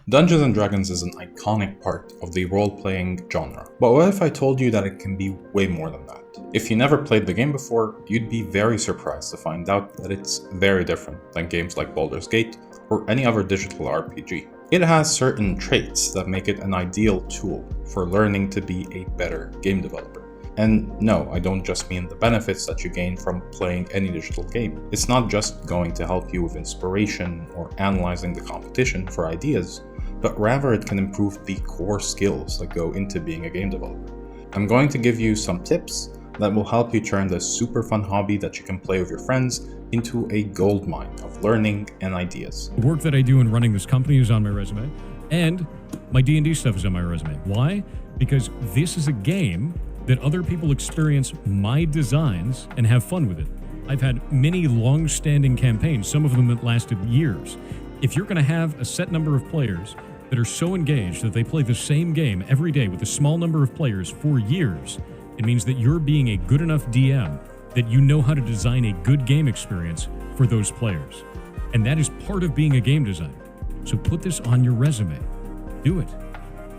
Dungeons & Dragons is an iconic part of the role-playing genre, but what if I told you that it can be way more than that? If you never played the game before, you'd be very surprised to find out that it's very different than games like Baldur's Gate or any other digital RPG. It has certain traits that make it an ideal tool for learning to be a better game developer. And no, I don't just mean the benefits that you gain from playing any digital game. It's not just going to help you with inspiration or analyzing the competition for ideas, but rather it can improve the core skills that go into being a game developer. I'm going to give you some tips that will help you turn this super fun hobby that you can play with your friends into a goldmine of learning and ideas. The work that I do in running this company is on my resume, and my D&D stuff is on my resume. Why? Because this is a game that other people experience my designs and have fun with it. I've had many long-standing campaigns, some of them that lasted years. If you're going to have a set number of players that are so engaged that they play the same game every day with a small number of players for years, it means that you're being a good enough DM that you know how to design a good game experience for those players. And that is part of being a game designer. So put this on your resume. Do it.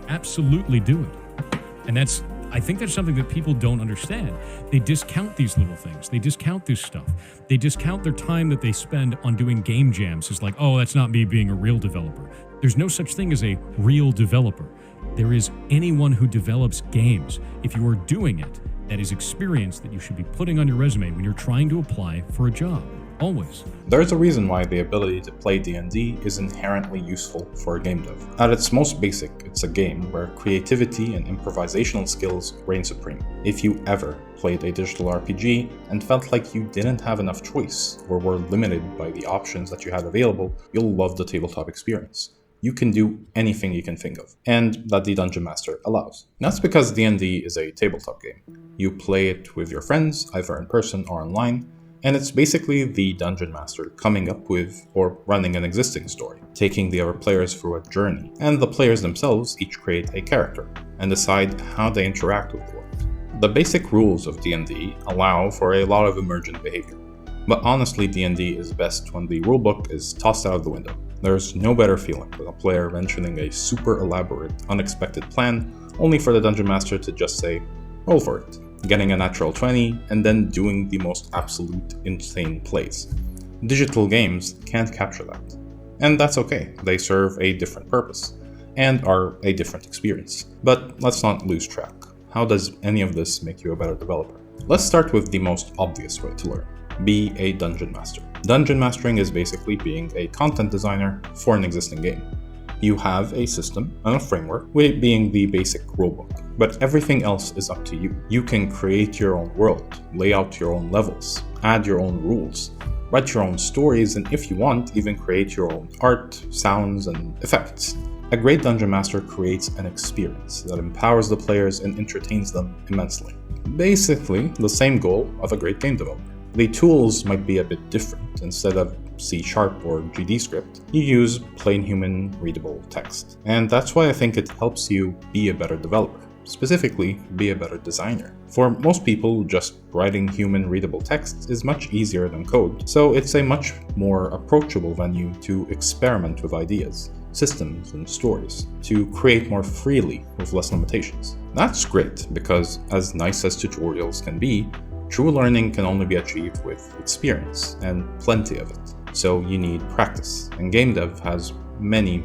Absolutely do it. And I think that's something that people don't understand. They discount these little things. They discount this stuff. They discount their time that they spend on doing game jams as like, oh, that's not me being a real developer. There's no such thing as a real developer. There is anyone who develops games. If you are doing it, that is experience that you should be putting on your resume when you're trying to apply for a job. Always. There's a reason why the ability to play D&D is inherently useful for a game dev. At its most basic, it's a game where creativity and improvisational skills reign supreme. If you ever played a digital RPG and felt like you didn't have enough choice or were limited by the options that you had available, you'll love the tabletop experience. You can do anything you can think of, and that the Dungeon Master allows. That's because D&D is a tabletop game. You play it with your friends, either in person or online, and it's basically the Dungeon Master coming up with or running an existing story, taking the other players through a journey, and the players themselves each create a character and decide how they interact with the world. The basic rules of D&D allow for a lot of emergent behavior, but honestly D&D is best when the rulebook is tossed out of the window. There's no better feeling than a player mentioning a super elaborate, unexpected plan, only for the Dungeon Master to just say, roll for it, getting a natural 20, and then doing the most absolute insane plays. Digital games can't capture that. And that's okay, they serve a different purpose, and are a different experience. But let's not lose track. How does any of this make you a better developer? Let's start with the most obvious way to learn. Be a Dungeon Master. Dungeon mastering is basically being a content designer for an existing game. You have a system and a framework, with it being the basic rulebook, but everything else is up to you. You can create your own world, lay out your own levels, add your own rules, write your own stories, and if you want, even create your own art, sounds, and effects. A great Dungeon Master creates an experience that empowers the players and entertains them immensely. Basically, the same goal of a great game developer. The tools might be a bit different. Instead of C# or GD script, you use plain human readable text. And that's why I think it helps you be a better developer, specifically be a better designer. For most people, just writing human readable text is much easier than code, so it's a much more approachable venue to experiment with ideas, systems, and stories, to create more freely with less limitations. That's great, because as nice as tutorials can be, true learning can only be achieved with experience, and plenty of it. So you need practice, and game dev has many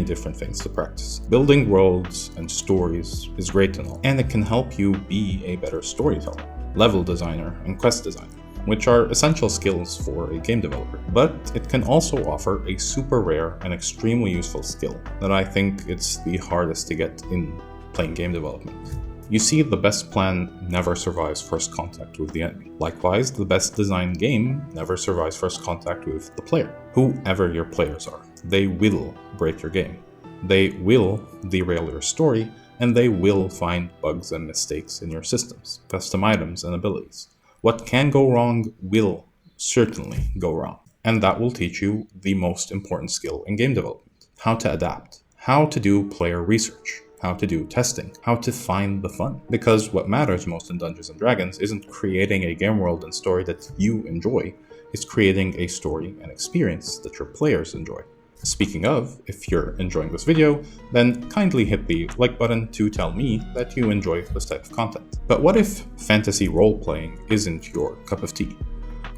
different things to practice. Building worlds and stories is great and all, and it can help you be a better storyteller, level designer, and quest designer, which are essential skills for a game developer. But it can also offer a super rare and extremely useful skill that I think it's the hardest to get in playing game development. You see, the best plan never survives first contact with the enemy. Likewise, the best designed game never survives first contact with the player. Whoever your players are, they will break your game. They will derail your story, and they will find bugs and mistakes in your systems, custom items, and abilities. What can go wrong will certainly go wrong. And that will teach you the most important skill in game development: how to adapt, how to do player research, how to do testing, how to find the fun. Because what matters most in Dungeons & Dragons isn't creating a game world and story that you enjoy, it's creating a story and experience that your players enjoy. Speaking of, if you're enjoying this video, then kindly hit the like button to tell me that you enjoy this type of content. But what if fantasy role-playing isn't your cup of tea?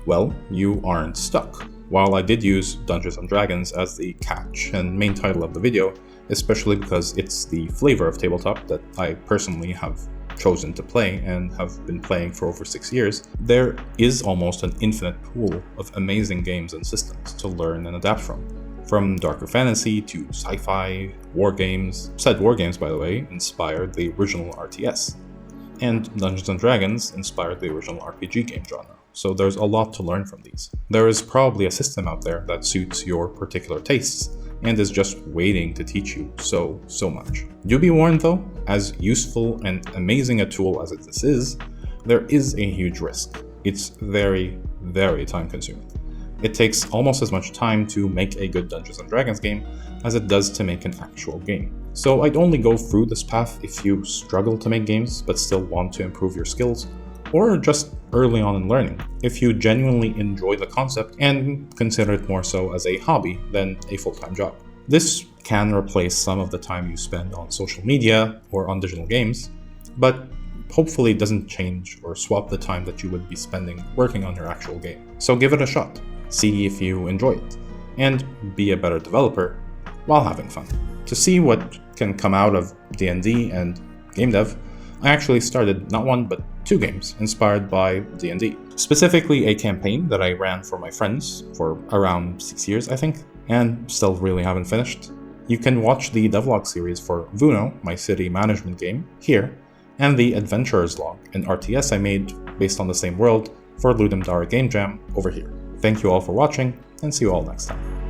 Well, you aren't stuck. While I did use Dungeons & Dragons as the catch and main title of the video, especially because it's the flavor of tabletop that I personally have chosen to play and have been playing for over 6 years, there is almost an infinite pool of amazing games and systems to learn and adapt from. From darker fantasy to sci-fi, war games. Said war games, by the way, inspired the original RTS. And Dungeons & Dragons inspired the original RPG game genre. So there's a lot to learn from these. There is probably a system out there that suits your particular tastes and is just waiting to teach you so much. Do be warned though, as useful and amazing a tool as this is, there is a huge risk. It's very time consuming. It takes almost as much time to make a good Dungeons & Dragons game as it does to make an actual game. So I'd only go through this path if you struggle to make games but still want to improve your skills, or just early on in learning, if you genuinely enjoy the concept and consider it more so as a hobby than a full-time job. This can replace some of the time you spend on social media or on digital games, but hopefully it doesn't change or swap the time that you would be spending working on your actual game. So give it a shot, see if you enjoy it, and be a better developer while having fun. To see what can come out of D&D and game dev, I actually started not one but 2 games inspired by D&D. Specifically a campaign that I ran for my friends for around 6 years, I think, and still really haven't finished. You can watch the devlog series for Vuno, my city management game, here, and the Adventurer's Log, an RTS I made based on the same world for Ludum Dare Game Jam over here. Thank you all for watching, and see you all next time.